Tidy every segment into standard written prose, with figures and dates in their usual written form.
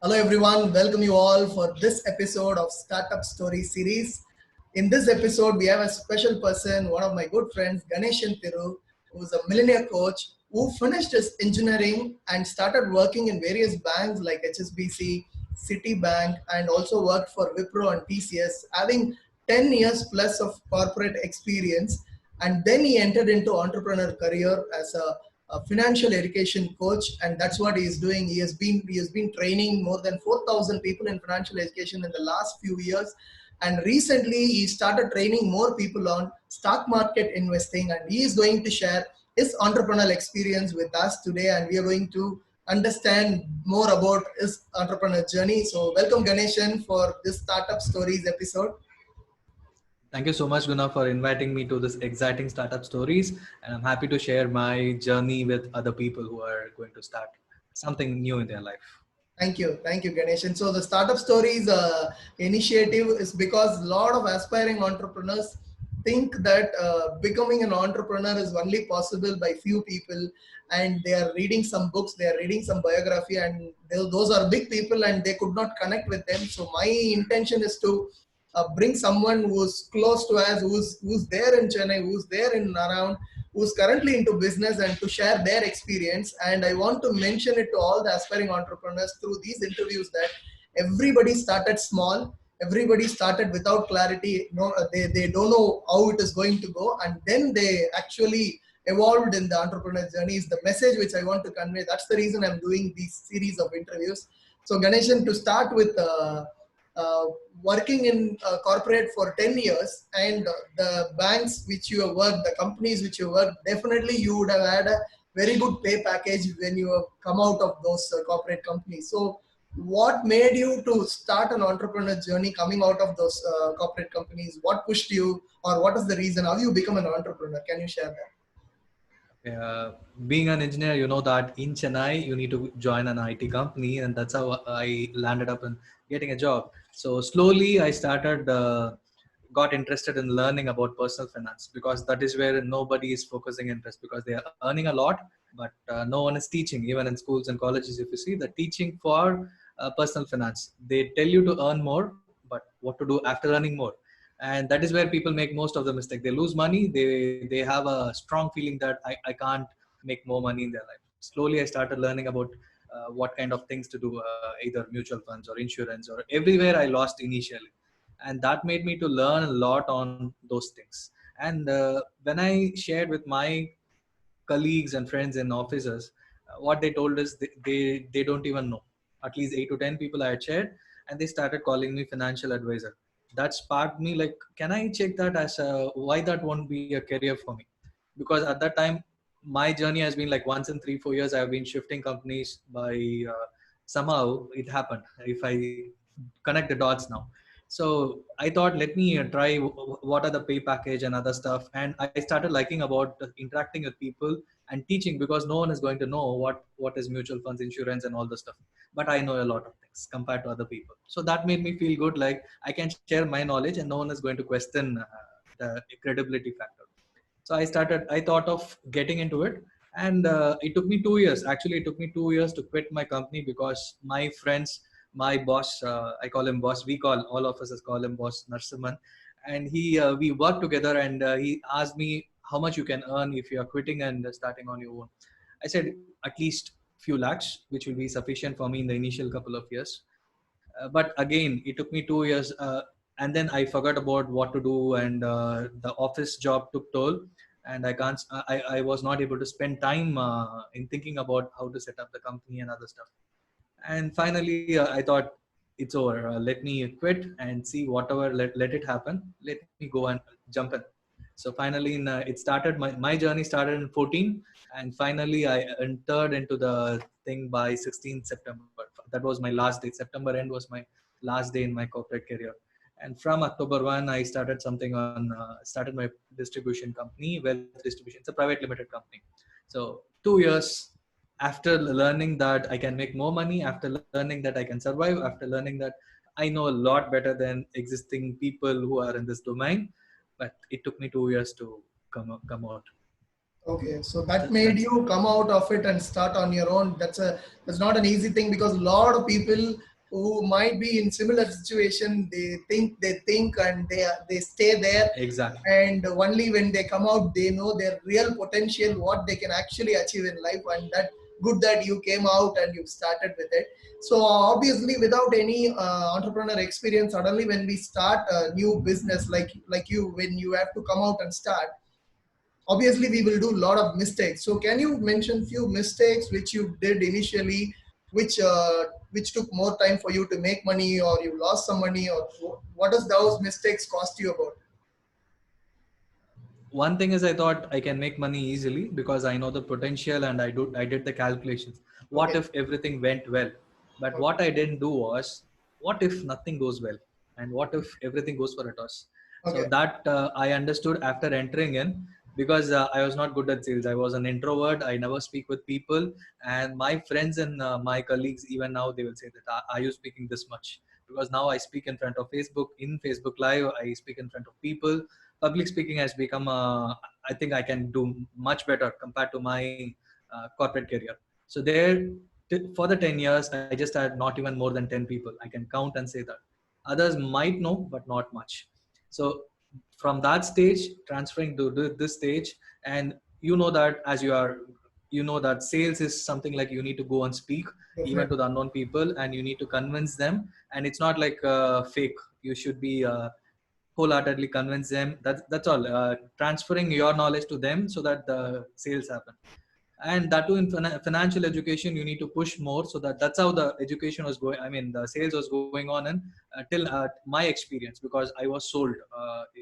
Hello everyone, welcome you all for this episode of Startup Story series. In this episode, we have a special person, one of my good friends, Ganesan Thiru, who is a millionaire coach who finished his engineering and started working in various banks like HSBC, Citibank, and also worked for Wipro and TCS, having 10 years plus of corporate experience. And then he entered into entrepreneur career as a financial education coach, and that's what he is doing. He has been training more than 4,000 people in financial education in the last few years, and recently he started training more people on stock market investing, and he is going to share his entrepreneurial experience with us today, and we are going to understand more about his entrepreneur journey. So welcome Ganeshan for this Startup Stories episode. Thank you so much, Guna, for inviting me to this exciting startup stories. And I'm happy to share my journey with other people who are going to start something new in their life. Thank you, Ganesh. And so the Startup Stories initiative is because a lot of aspiring entrepreneurs think that becoming an entrepreneur is only possible by few people, and they are reading some books, they are reading some biography, and those are big people, and they could not connect with them. So my intention is to bring someone who's close to us, who's there in Chennai, who's there in around, who's currently into business, and to share their experience. And I want to mention it to all the aspiring entrepreneurs through these interviews that everybody started small, everybody started without clarity. No, they don't know how it is going to go, and then they actually evolved in the entrepreneur journey is the message which I want to convey. That's the reason I'm doing these series of interviews. So Ganeshan, to start with, uh, working in corporate for 10 years, and the banks which you have worked, the companies which you worked, definitely you would have had a very good pay package when you have come out of those corporate companies. So what made you to start an entrepreneur journey coming out of those corporate companies? What pushed you, or what is the reason how you become an entrepreneur? Can you share that? Being an engineer, you know that in Chennai, you need to join an IT company, and that's how I landed up in getting a job. So slowly, I got interested in learning about personal finance because that is where nobody is focusing interest because they are earning a lot, but no one is teaching. Even in schools and colleges, if you see the teaching for personal finance, they tell you to earn more, but what to do after earning more, and that is where people make most of the mistake. They lose money. They have a strong feeling that I can't make more money in their life. Slowly I started learning about what kind of things to do, either mutual funds or insurance, or everywhere I lost initially, and that made me to learn a lot on those things. And when I shared with my colleagues and friends in offices, what they told us, they don't even know. At least 8 to 10 people I had shared, and they started calling me financial advisor. That sparked me, like, can I check that as a, why that won't be a career for me? Because at that time my journey has been like once in 3 4 years I have been shifting companies by somehow it happened. If I connect the dots now, so I thought, let me try what are the pay package and other stuff, and I started liking about interacting with people and teaching, because no one is going to know what is mutual funds, insurance, and all the stuff, but I know a lot of things compared to other people. So that made me feel good, like I can share my knowledge and no one is going to question the credibility factor. So I thought of getting into it, and it took me 2 years. Actually, it took me 2 years to quit my company because my friends, my boss, I call him boss, we call, all of us call him boss, Narsimhan. And we worked together, and he asked me how much you can earn if you are quitting and starting on your own. I said at least few lakhs, which will be sufficient for me in the initial couple of years. But again, it took me 2 years, and then I forgot about what to do, and the office job took toll, and I was not able to spend time in thinking about how to set up the company and other stuff. And finally, I thought, it's over. Let me quit and see whatever. Let it happen. Let me go and jump in. So finally, it started. My journey started in 14, and finally I entered into the thing by 16th September. That was my last day. September end was my last day in my corporate career. And from October 1, I started something on started my distribution company, Wealth Distribution. It's a private limited company. So 2 years after learning that I can make more money, after learning that I can survive, after learning that I know a lot better than existing people who are in this domain, but it took me 2 years to come out. Okay, so that made That's you come out of it and start on your own. That's not an easy thing because a lot of people who might be in similar situation. They think and they stay there, Exactly. and only when they come out they know their real potential, what they can actually achieve in life. And that good that you came out and you started with it. So obviously without any entrepreneur experience, suddenly when we start a new business, like you, when you have to come out and start, obviously we will do a lot of mistakes. So can you mention few mistakes which you did initially, which took more time for you to make money, or you lost some money, or what does those mistakes cost you about? One thing is, I thought I can make money easily because I know the potential and I did the calculations. What Okay. if everything went well? But Okay. what I didn't do was, what if nothing goes well? And what if everything goes for a toss? So Okay. that I understood after entering in, because I was not good at sales. I was an introvert. I never speak with people. And my friends and my colleagues, even now, they will say that, are you speaking this much? Because now I speak in front of Facebook, in Facebook Live, I speak in front of people. Public speaking has become I think I can do much better compared to my corporate career. So there, for the 10 years, I just had not even more than 10 people. I can count and say that. Others might know, but not much. So from that stage, transferring to this stage, and you know that as you are, you know that sales is something like you need to go and speak even to Definitely. the unknown people, and you need to convince them. And it's not like fake. You should be wholeheartedly convince them. That's all. Transferring your knowledge to them so that the sales happen. And that too in financial education, you need to push more. So that's how the education was going. I mean, the sales was going on, and till my experience, because I was sold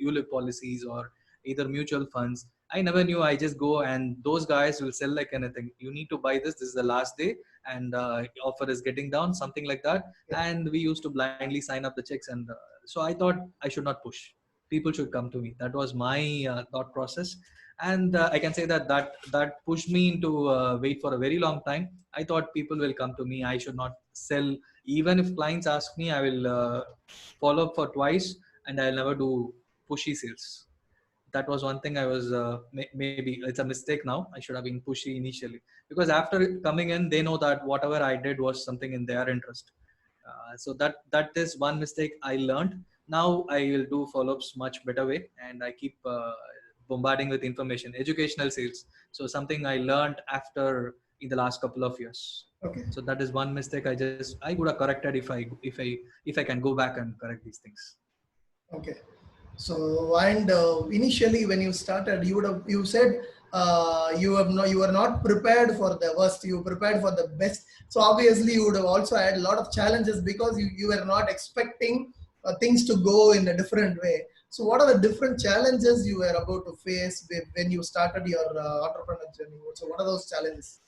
ULIP policies or either mutual funds. I never knew. I just go and those guys will sell like anything. You need to buy this. This is the last day, and offer is getting down, something like that. Yeah. And we used to blindly sign up the checks, and so I thought I should not push. People should come to me. That was my thought process. And I can say that that pushed me into wait for a very long time. I thought people will come to me. I should not sell. Even if clients ask me, I will follow up for twice, and I'll never do pushy sales. That was one thing I was maybe it's a mistake now. I should have been pushy initially, because after coming in, they know that whatever I did was something in their interest. So that is one mistake I learned. Now I will do follow-ups much better way, and I keep bombarding with information, educational sales. So something I learned after in the last couple of years. Okay. So that is one mistake I could have corrected if I can go back and correct these things. Okay. So, and initially when you started, you said you were not prepared for the worst. You prepared for the best. So obviously you would have also had a lot of challenges because you were not expecting things to go in a different way. So what are the different challenges you were about to face when you started your entrepreneur journey? So what are those challenges?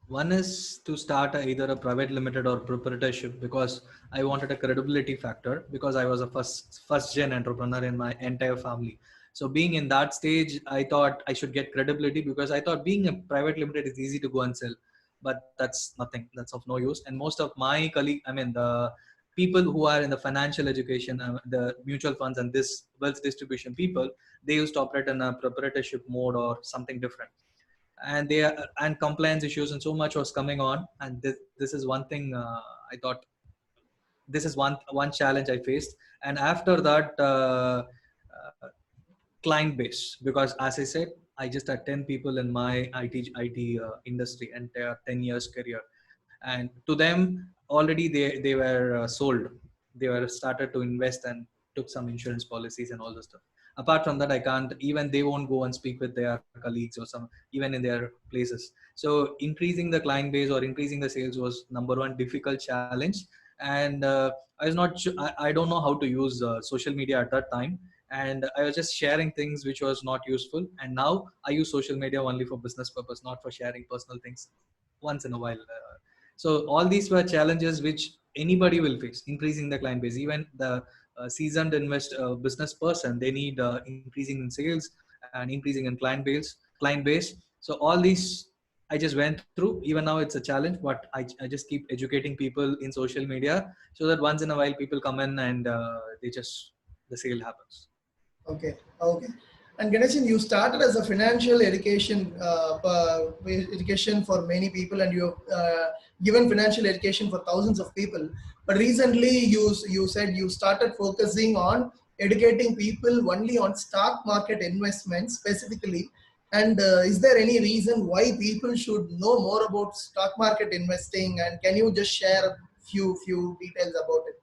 One is to start either a private limited or proprietorship, because I wanted a credibility factor, because I was a first gen entrepreneur in my entire family. So being in that stage, I thought I should get credibility, because I thought being a private limited is easy to go and sell, but that's nothing. That's of no use. And most of my colleague, I mean the people who are in the financial education, the mutual funds and this wealth distribution people, they used to operate in a proprietorship mode or something different. And they are, and compliance issues and so much was coming on. And this is one thing I thought, this is one challenge I faced. And after that, uh, client base, because as I said, I just had 10 people in my IT industry and their 10 years career. And to them, already they were sold. They were started to invest and took some insurance policies and all this stuff. Apart from that, I can't, even they won't go and speak with their colleagues or some, even in their places. So increasing the client base or increasing the sales was number one difficult challenge. And I was not I don't know how to use social media at that time. And I was just sharing things which was not useful. And now I use social media only for business purpose, not for sharing personal things once in a while. So all these were challenges which anybody will face. Increasing the client base, even the seasoned business person, they need increasing in sales and increasing in client base. So all these I just went through. Even now it's a challenge, but I just keep educating people in social media, so that once in a while people come in and they just, the sale happens. Okay, okay. And Ganesan, you started as a financial education education for many people, and you given financial education for thousands of people. But recently, you said you started focusing on educating people only on stock market investments specifically. And is there any reason why people should know more about stock market investing? And can you just share a few details about it?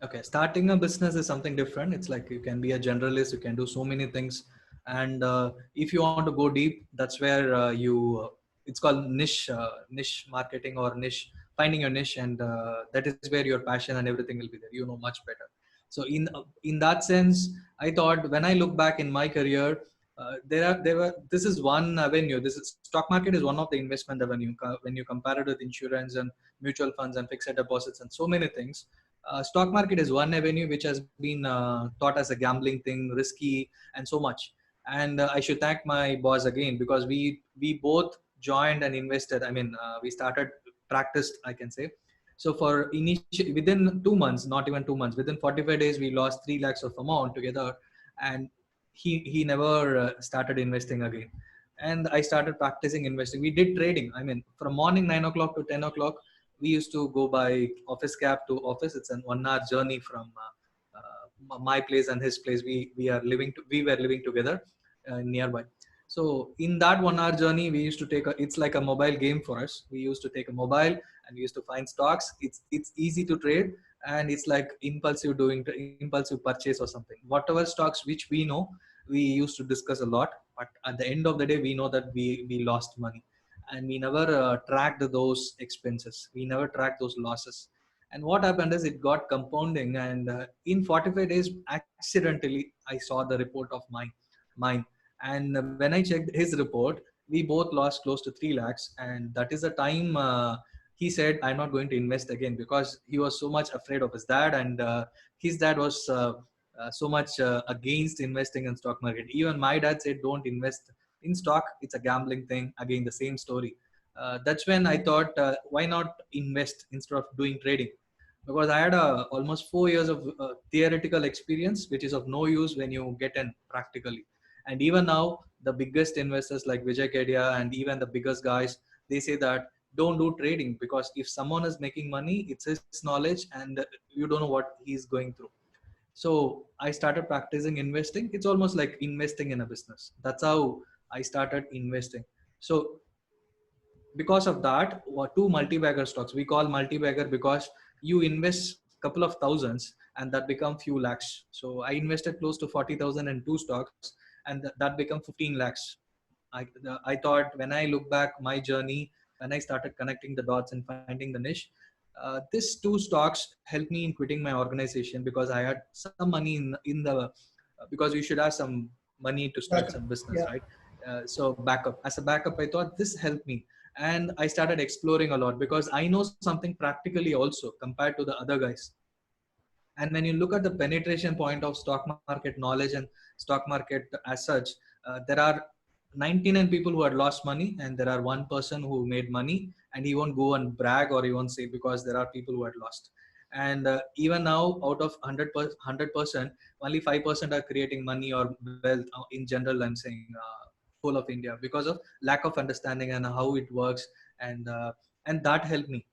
Okay, starting a business is something different. It's like you can be a generalist, you can do so many things, and if you want to go deep, that's where it's called niche marketing or niche, finding your niche, and that is where your passion and everything will be there. You know much better. So in that sense, I thought when I look back in my career, there were this is one avenue. This is stock market is one of the investment avenue when you compare it with insurance and mutual funds and fixed deposits and so many things. Stock market is one avenue which has been taught as a gambling thing, risky and so much. And I should thank my boss again, because we both joined and invested. I mean, we started practiced, I can say. So for within 2 months, not even 2 months, within 45 days, we lost 3 lakhs of amount together. And he never started investing again. And I started practicing investing. We did trading. I mean, from morning 9 o'clock to 10 o'clock, we used to go by office cab to office. It's an 1 hour journey from my place and his place. We were living together nearby. So in that 1 hour journey, we used to it's like a mobile game for us. We used to take a mobile and we used to find stocks. It's easy to trade, and it's like impulsive purchase or something. Whatever stocks which we know, we used to discuss a lot. But at the end of the day, we know that we lost money, and we never tracked those expenses. We never tracked those losses. And what happened is it got compounding, and in 45 days, accidentally, I saw the report of mine. And when I checked his report, we both lost close to 3 lakhs. And that is the time he said, I'm not going to invest again, because he was so much afraid of his dad. And his dad was so much against investing in stock market. Even my dad said, don't invest in stock, it's a gambling thing. Again, the same story. That's when I thought, why not invest instead of doing trading? Because I had almost 4 years of theoretical experience, which is of no use when you get in practically. And even now, the biggest investors like Vijay Kedia and even the biggest guys, they say that don't do trading, because if someone is making money, it's his knowledge, and you don't know what he's going through. So I started practicing investing. It's almost like investing in a business. That's how I started investing. So because of that, two multi-bagger stocks, we call multi-bagger because you invest couple of thousands and that become few lakhs. So I invested close to 40,000 in two stocks, and that become 15 lakhs. I thought, when I look back my journey, when I started connecting the dots and finding the niche, these two stocks helped me in quitting my organization, because I had some money in the because you should have some money to start Backup. some business, Yeah. right? So backup, as a backup, I thought this helped me. And I started exploring a lot, because I know something practically also compared to the other guys. And when you look at the penetration point of stock market knowledge and stock market as such, there are 99 people who had lost money, and there are one person who made money, and he won't go and brag, or he won't say, because there are people who had lost. And even now, out of 100%, only 5% are creating money or wealth in general, I'm saying, whole of India, because of lack of understanding and how it works. And that helped me.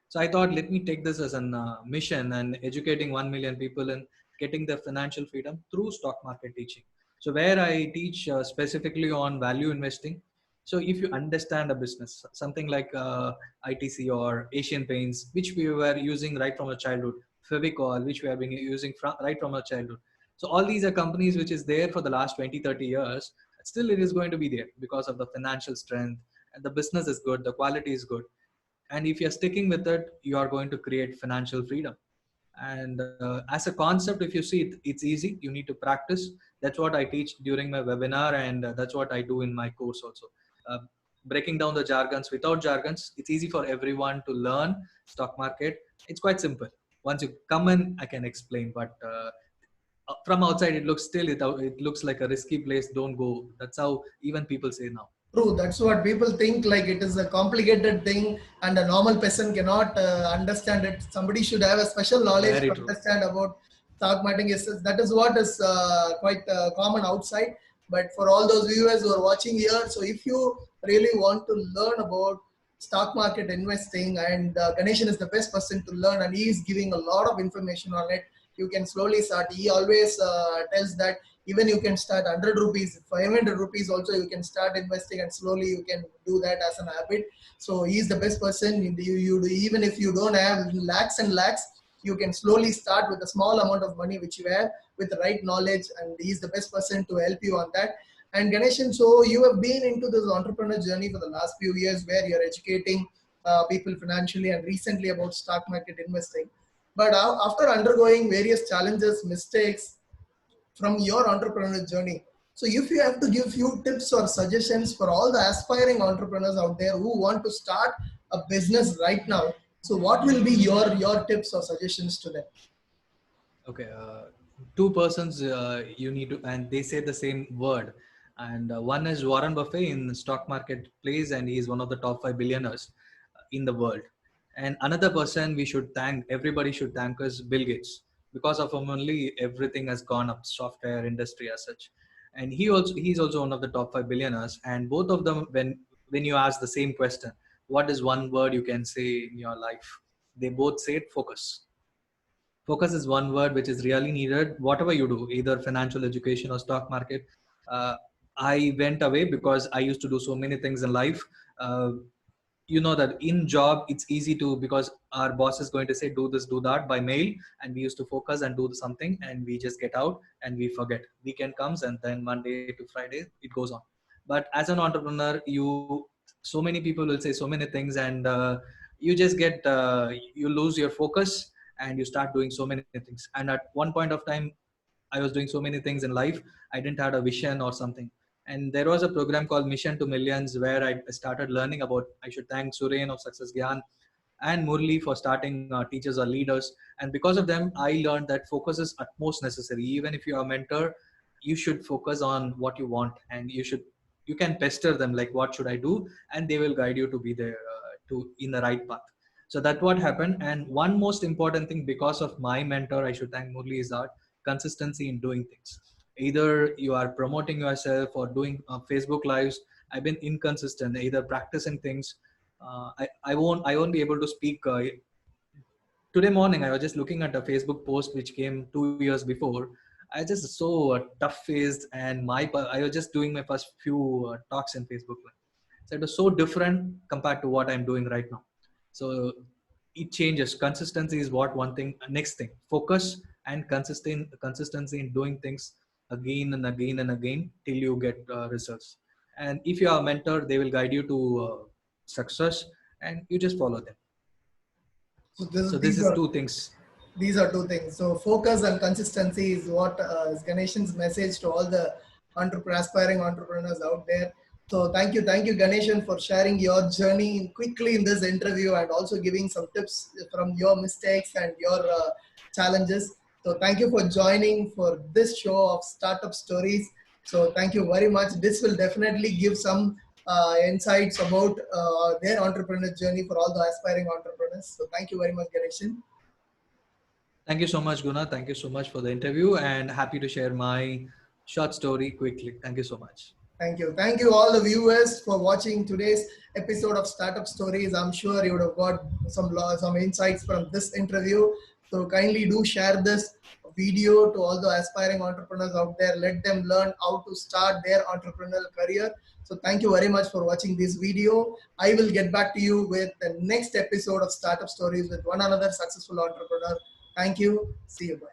So I thought, let me take this as a mission, and educating 1 million people and getting the financial freedom through stock market teaching. So where I teach specifically on value investing. So if you understand a business, something like ITC or Asian Paints, which we were using right from our childhood, Fevicol, which we have been using right from our childhood. So all these are companies which is there for the last 20, 30 years. Still, it is going to be there because of the financial strength, and the business is good, the quality is good. And if you're sticking with it, you are going to create financial freedom. And as a concept, if you see it, it's easy. You need to practice. That's what I teach during my webinar, and that's what I do in my course also. uh, Breaking down the jargons. Without jargons, it's easy for everyone to learn stock market. It's quite simple. Once you come in, I can explain. But from outside, it looks still, it looks like a risky place. Don't go. That's how even people say now. True, that's what people think. Like it is a complicated thing, and a normal person cannot understand it. Somebody should have a special knowledge Very to true. understand about stock market. Yes, that is what is quite common outside. But for all those viewers who are watching here, so if you really want to learn about stock market investing, and Ganeshan is the best person to learn, and he is giving a lot of information on it. You can slowly start. He always tells that even you can start 100 rupees, 500 rupees also you can start investing, and slowly you can do that as an habit. So he is the best person. Even if you don't have lakhs and lakhs, you can slowly start with a small amount of money which you have with the right knowledge, and he is the best person to help you on that. And Ganeshan, so you have been into this entrepreneur journey for the last few years where you're educating people financially and recently about stock market investing. But after undergoing various challenges, mistakes from your entrepreneur journey, so if you have to give few tips or suggestions for all the aspiring entrepreneurs out there who want to start a business right now, so what will be your tips or suggestions to them? Okay, two persons you need to, and they say the same word. And one is Warren Buffett in stock market plays, and he is one of the top 5 billionaires in the world. And another person we should thank, everybody should thank, is Bill Gates, because of him only everything has gone up, software industry as such. And he's also one of the top 5 billionaires. And both of them, when you ask the same question, what is one word you can say in your life? They both said focus. Focus is one word which is really needed. Whatever you do, either financial education or stock market. uh, I went away because I used to do so many things in life. uh, you know that in job it's easy to, because our boss is going to say do this, do that by mail, and we used to focus and do something, and we just get out and we forget. Weekend comes and then Monday to Friday it goes on. But as an entrepreneur, so many people will say so many things, and you just get you lose your focus, and you start doing so many things. And at one point of time, I was doing so many things in life, I didn't have a vision or something. And there was a program called Mission to Millions where I started learning about. I should thank Suren of Success Gyan and Murli for starting Teachers Are Leaders. And because of them, I learned that focus is utmost necessary. Even if you are a mentor, you should focus on what you want, and you can pester them like, what should I do? And they will guide you to be there to in the right path. So that's what happened. And one most important thing, because of my mentor, I should thank Murli, is that consistency in doing things. Either you are promoting yourself or doing Facebook lives. I've been inconsistent, either practicing things. I won't be able to speak. Today morning, I was just looking at a Facebook post which came 2 years before. I just so tough faced, and I was just doing my first few talks in Facebook. So it was so different compared to what I'm doing right now. So it changes. Consistency is what one thing. Next thing, focus and consistency in doing things again and again and again till you get results. And if you are a mentor, they will guide you to success, and you just follow them. So So this these is are two things. these are two things. So focus and consistency is what is Ganeshan's message to all the aspiring entrepreneurs out there. So thank you, Ganeshan, for sharing your journey quickly in this interview and also giving some tips from your mistakes and your challenges. So thank you for joining for this show of startup stories. So thank you very much. This will definitely give some insights about their entrepreneur journey for all the aspiring entrepreneurs. So thank you very much, Ganeshan. Thank you so much, Guna. Thank you so much for the interview, and happy to share my short story quickly. Thank you so much. Thank you. Thank you all the viewers for watching today's episode of Startup Stories. I'm sure you would have got some insights from this interview. So kindly do share this video to all the aspiring entrepreneurs out there. Let them learn how to start their entrepreneurial career. So thank you very much for watching this video. I will get back to you with the next episode of Startup Stories with one another successful entrepreneur. Thank you. See you. Bye.